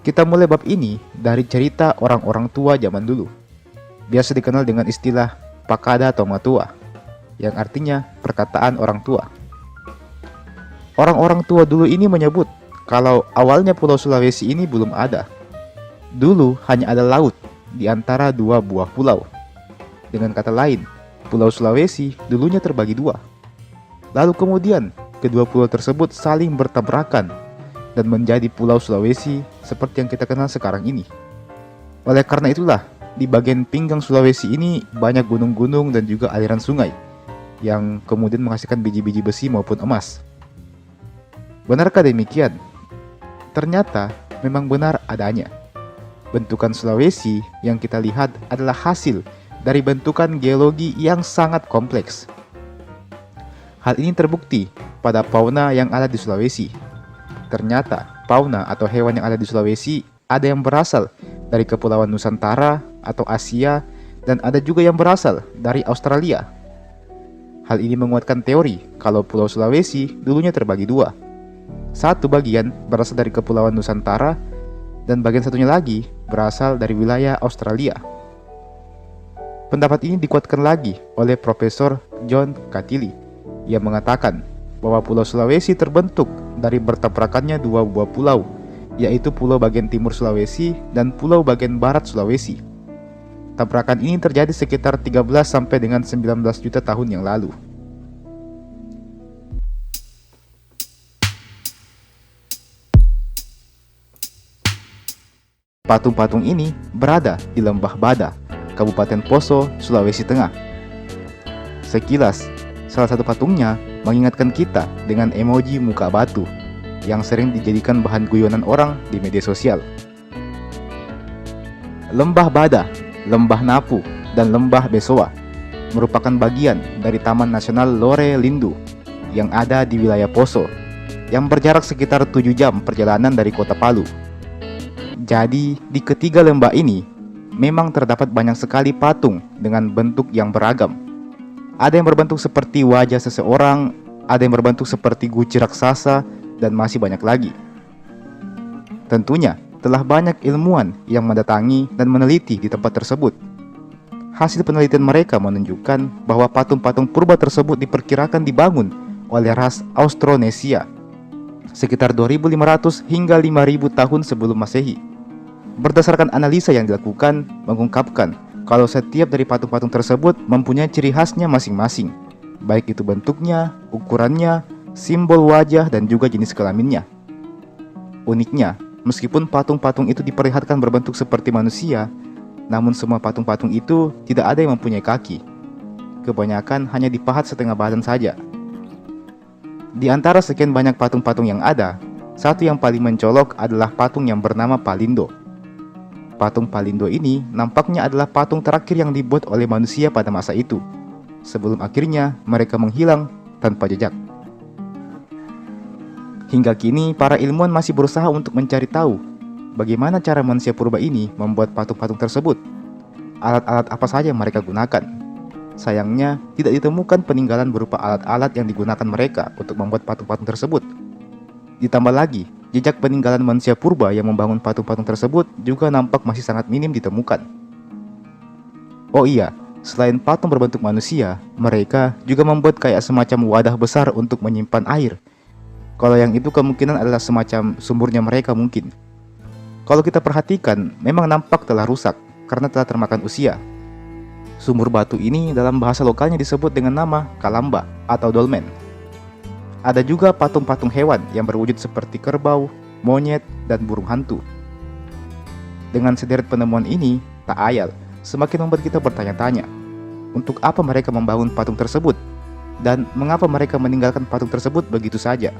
Kita mulai bab ini dari cerita orang-orang tua zaman dulu. Biasa dikenal dengan istilah Pakada Tomatua, yang artinya perkataan orang tua. Orang-orang tua dulu ini menyebut kalau awalnya Pulau Sulawesi ini belum ada. Dulu hanya ada laut di antara dua buah pulau. Dengan kata lain, Pulau Sulawesi dulunya terbagi dua. Lalu kemudian, kedua pulau tersebut saling bertabrakan dan menjadi Pulau Sulawesi seperti yang kita kenal sekarang ini. Oleh karena itulah, di bagian pinggang Sulawesi ini banyak gunung-gunung dan juga aliran sungai yang kemudian menghasilkan biji-biji besi maupun emas. Benarkah demikian? Ternyata memang benar adanya. Bentukan Sulawesi yang kita lihat adalah hasil dari bentukan geologi yang sangat kompleks. Hal ini terbukti pada fauna yang ada di Sulawesi. Ternyata fauna atau hewan yang ada di Sulawesi ada yang berasal dari Kepulauan Nusantara atau Asia dan ada juga yang berasal dari Australia. Hal ini menguatkan teori kalau Pulau Sulawesi dulunya terbagi dua. Satu bagian berasal dari Kepulauan Nusantara dan bagian satunya lagi berasal dari wilayah Australia. Pendapat ini dikuatkan lagi oleh Profesor John Katili yang mengatakan bahwa Pulau Sulawesi terbentuk dari bertabrakannya dua buah pulau, yaitu pulau bagian timur Sulawesi dan pulau bagian barat Sulawesi. Tabrakan ini terjadi sekitar 13 sampai dengan 19 juta tahun yang lalu. Patung-patung ini berada di Lembah Bada, Kabupaten Poso, Sulawesi Tengah. Sekilas, salah satu patungnya mengingatkan kita dengan emoji muka batu yang sering dijadikan bahan guyonan orang di media sosial. Lembah Bada, Lembah Napu, dan Lembah Besoa merupakan bagian dari Taman Nasional Lore Lindu yang ada di wilayah Poso, yang berjarak sekitar 7 jam perjalanan dari kota Palu. Jadi, di ketiga lembah ini memang terdapat banyak sekali patung dengan bentuk yang beragam. Ada yang berbentuk seperti wajah seseorang, ada yang berbentuk seperti guci raksasa, dan masih banyak lagi. Tentunya, telah banyak ilmuwan yang mendatangi dan meneliti di tempat tersebut. Hasil penelitian mereka menunjukkan bahwa patung-patung purba tersebut diperkirakan dibangun oleh ras Austronesia sekitar 2500 hingga 5000 tahun sebelum Masehi. Berdasarkan analisa yang dilakukan, mengungkapkan kalau setiap dari patung-patung tersebut mempunyai ciri khasnya masing-masing, baik itu bentuknya, ukurannya, simbol wajah, dan juga jenis kelaminnya. Uniknya, meskipun patung-patung itu diperlihatkan berbentuk seperti manusia, namun semua patung-patung itu tidak ada yang mempunyai kaki. Kebanyakan hanya dipahat setengah badan saja. Di antara sekian banyak patung-patung yang ada, satu yang paling mencolok adalah patung yang bernama Palindo. Patung Palindo ini nampaknya adalah patung terakhir yang dibuat oleh manusia pada masa itu, sebelum akhirnya mereka menghilang tanpa jejak. Hingga kini, para ilmuwan masih berusaha untuk mencari tahu bagaimana cara manusia purba ini membuat patung-patung tersebut. Alat-alat apa saja yang mereka gunakan. Sayangnya, tidak ditemukan peninggalan berupa alat-alat yang digunakan mereka untuk membuat patung-patung tersebut. Ditambah lagi, jejak peninggalan manusia purba yang membangun patung-patung tersebut juga nampak masih sangat minim ditemukan. Oh iya, selain patung berbentuk manusia, mereka juga membuat kayak semacam wadah besar untuk menyimpan air. Kalau yang itu kemungkinan adalah semacam sumurnya mereka mungkin. Kalau kita perhatikan, memang nampak telah rusak karena telah termakan usia. Sumur batu ini dalam bahasa lokalnya disebut dengan nama Kalamba atau Dolmen. Ada juga patung-patung hewan yang berwujud seperti kerbau, monyet, dan burung hantu. Dengan sederet penemuan ini, tak ayal, semakin membuat kita bertanya-tanya, untuk apa mereka membangun patung tersebut? Dan mengapa mereka meninggalkan patung tersebut begitu saja?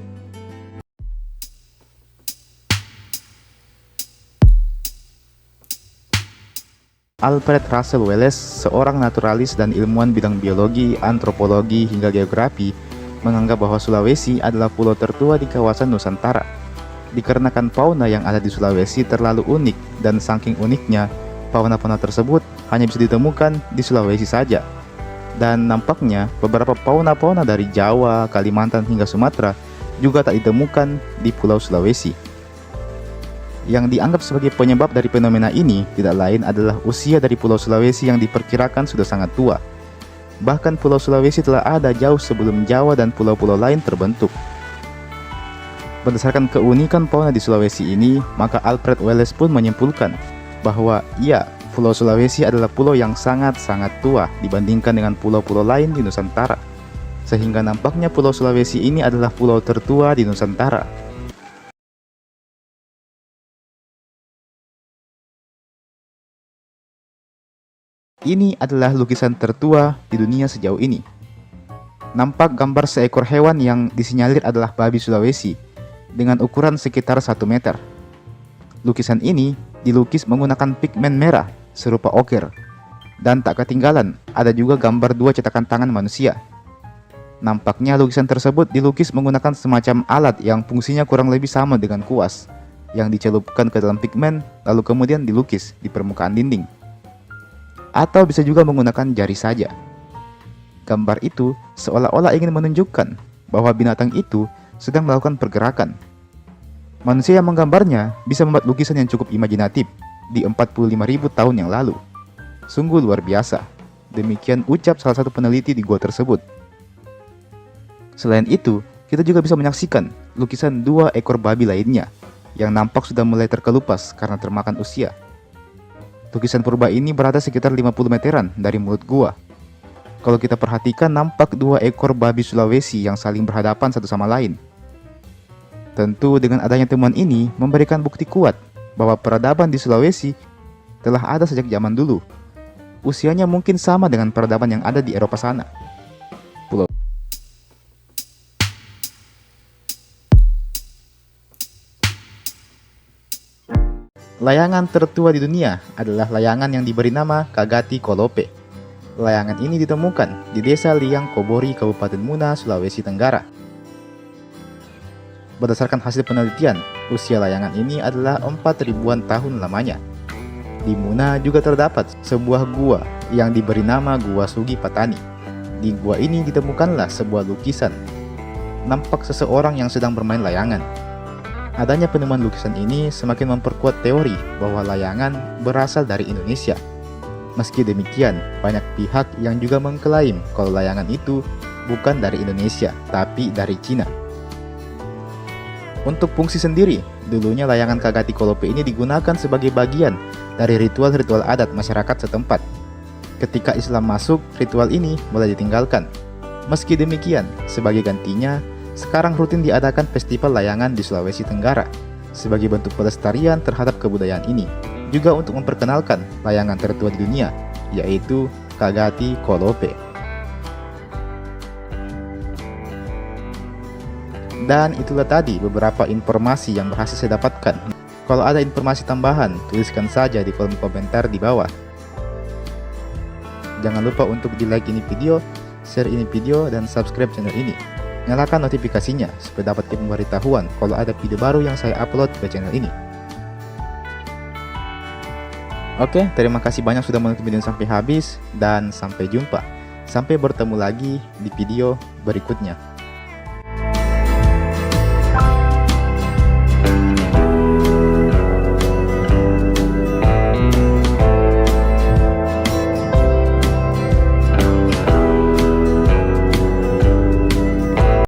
Alfred Russel Wallace, seorang naturalis dan ilmuwan bidang biologi, antropologi, hingga geografi, menganggap bahwa Sulawesi adalah pulau tertua di kawasan Nusantara. Dikarenakan fauna yang ada di Sulawesi terlalu unik, dan saking uniknya, fauna-fauna tersebut hanya bisa ditemukan di Sulawesi saja. Dan nampaknya beberapa fauna-fauna dari Jawa, Kalimantan, hingga Sumatera juga tak ditemukan di Pulau Sulawesi. Yang dianggap sebagai penyebab dari fenomena ini tidak lain adalah usia dari Pulau Sulawesi yang diperkirakan sudah sangat tua. Bahkan Pulau Sulawesi telah ada jauh sebelum Jawa dan pulau-pulau lain terbentuk. Berdasarkan keunikan fauna di Sulawesi ini, maka Alfred Wallace pun menyimpulkan bahwa Pulau Sulawesi adalah pulau yang sangat-sangat tua dibandingkan dengan pulau-pulau lain di Nusantara. Sehingga nampaknya Pulau Sulawesi ini adalah pulau tertua di Nusantara. Ini adalah lukisan tertua di dunia sejauh ini. Nampak gambar seekor hewan yang disinyalir adalah babi Sulawesi dengan ukuran sekitar 1 meter. Lukisan ini dilukis menggunakan pigmen merah serupa okir. Dan tak ketinggalan, ada juga gambar 2 cetakan tangan manusia. Nampaknya lukisan tersebut dilukis menggunakan semacam alat yang fungsinya kurang lebih sama dengan kuas, yang dicelupkan ke dalam pigmen lalu kemudian dilukis di permukaan dinding. Atau bisa juga menggunakan jari saja. Gambar itu seolah-olah ingin menunjukkan bahwa binatang itu sedang melakukan pergerakan. Manusia yang menggambarnya bisa membuat lukisan yang cukup imajinatif di 45.000 tahun yang lalu. Sungguh luar biasa. Demikian ucap salah satu peneliti di gua tersebut. Selain itu, kita juga bisa menyaksikan lukisan 2 ekor babi lainnya yang nampak sudah mulai terkelupas karena termakan usia. Lukisan purba ini berada sekitar 50 meteran dari mulut gua. Kalau kita perhatikan, nampak 2 ekor babi Sulawesi yang saling berhadapan satu sama lain. Tentu dengan adanya temuan ini memberikan bukti kuat bahwa peradaban di Sulawesi telah ada sejak zaman dulu. Usianya mungkin sama dengan peradaban yang ada di Eropa sana. Layangan tertua di dunia adalah layangan yang diberi nama Kagati Kolope. Layangan ini ditemukan di desa Liang Kobori, Kabupaten Muna, Sulawesi Tenggara. Berdasarkan hasil penelitian, usia layangan ini adalah 4.000-an tahun lamanya. Di Muna juga terdapat sebuah gua yang diberi nama Gua Sugi Patani. Di gua ini ditemukanlah sebuah lukisan. Nampak seseorang yang sedang bermain layangan. Adanya penemuan lukisan ini semakin memperkuat teori bahwa layangan berasal dari Indonesia. Meski demikian, banyak pihak yang juga mengklaim kalau layangan itu bukan dari Indonesia, tapi dari Cina. Untuk fungsi sendiri, dulunya layangan Kagati Kolope ini digunakan sebagai bagian dari ritual-ritual adat masyarakat setempat. Ketika Islam masuk, ritual ini mulai ditinggalkan. Meski demikian, sebagai gantinya, sekarang rutin diadakan festival layangan di Sulawesi Tenggara sebagai bentuk pelestarian terhadap kebudayaan ini, juga untuk memperkenalkan layangan tertua di dunia, yaitu Kagati Kolope. Dan itulah tadi beberapa informasi yang berhasil saya dapatkan. Kalau ada informasi tambahan, tuliskan saja di kolom komentar di bawah. Jangan lupa untuk di-like ini video, share ini video, dan subscribe channel ini. Nyalakan notifikasinya supaya dapat pemberitahuan kalau ada video baru yang saya upload ke channel ini. Oke, terima kasih banyak sudah menonton video sampai habis dan sampai jumpa. Sampai bertemu lagi di video berikutnya.